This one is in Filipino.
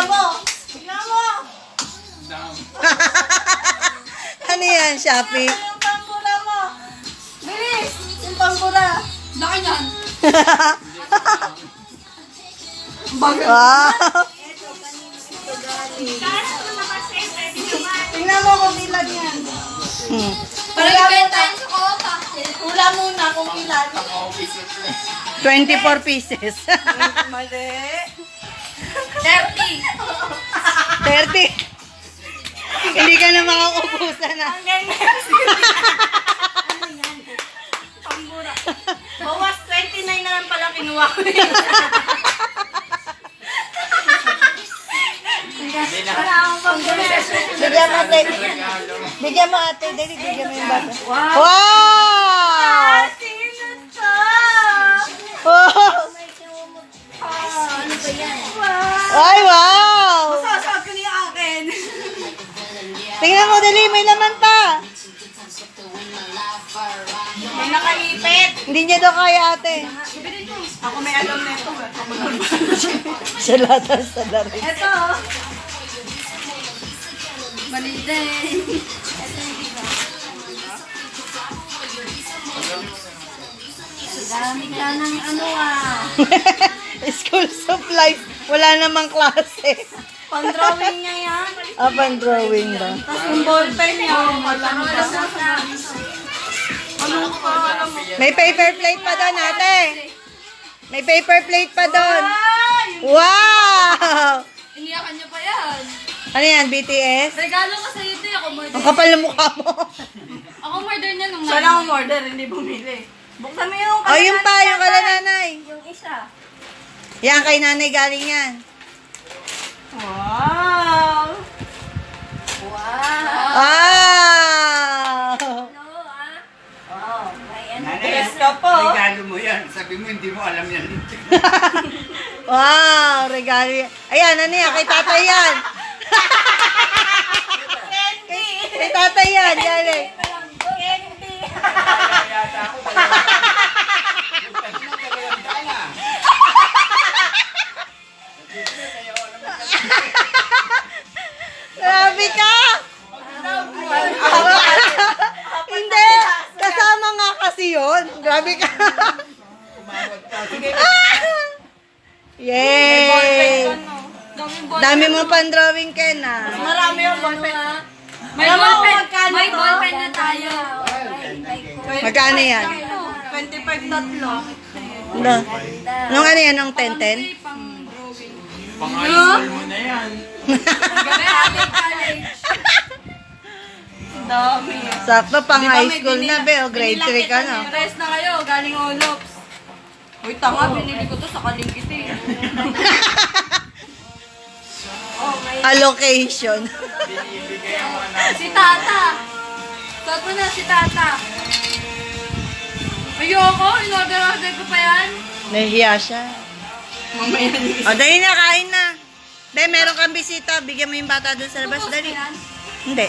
Tingnan mo! Tingnan mo! Ano yan, Shopee? Ito yung pambura mo! Bilis! Yung pambura! Laki niyan. Wow! Tingnan mo kung ilan yan. Hmm. Parang ibentahin sa kopa. Hula muna kung ilan. 24 pieces. Mali. 30. 30. Hindi ka na makakaubusan na. Ang ganyan. Pambura. Bawas 29 na lang pala kinuha ko yun. Wala akong pambura. Bigyan mo ate. Bigyan mo ate. Dali, bigyan mo yung bata. Wow! Sino to? Oh! Ano ba yan? Ay, wow! Sasag ko niya akin. Tingnan mo, dali. May laman pa. May nakaipit. Hindi niya daw kaya ate. Ako may alam na ito. Sa latas sa dari. Ito. Oh. Mali din. Dami ka ng ano ah. School supplies. Wala namang klase. Pang-drawing niya yan. Apan drawing ba? Tapos yung ballpen niya. Alam mo ba? Ano pa? Alam mo. May paper plate pa doon ate. May paper plate pa doon. Ay! Wow! Iniyakan niyo pa yan. Ano yan, BTS? Regalo ko sa iyo ito. Ako murder. Ang kapal ng mukha mo. Ako murder niya nung Siya lang ang order, hindi bumili. Buksan mo yung Oh, yung pa, yung kala nanay. Yung isa. Yan, kay nanay galing yan. Wow! Wow! Ah! Ano ah? Oh, may ano. Nanay, Yes ka po. regalo mo yan. Sabi mo, hindi mo alam yan. Wow, regalo yan. Ayan, ano yan, kay tatay yan. Candy! Kay tatay yan, yan eh. Candy! Yata ako, dalawang dala. Grabe ka! Hindi, kasama nga kasi yun. Grabe ka. Umawag ka. Sige, Yay! Daming ball. Dami mo pang drawing, Ken, ah. Marami yung ballpen. May Alam mo kung ballpen. magkano May to? ballpen na tayo. Magkano yan? 25 tatlo. No. Nung ano yan, nung 10-10? Pang drawing. pang-high school mo na yan. Gabi ating college. Dami. Sakto, pang Di ba high may school na, binila- be. O, grade 3 ka na. Rest na kayo. Galing Olops. Uy, tanga. Binili ko to sa Kalingkit eh. Oh, may Allocation. Binibigay ang mga na. Si Tata. Suot mo na si Tata. Ayoko. In-order ko pa yan. Nahihiya siya. mamaya O, dali na, kain na. Be, meron kang bisita. Bigyan mo yung bata doon sa labas. Dali. Yan. Hindi.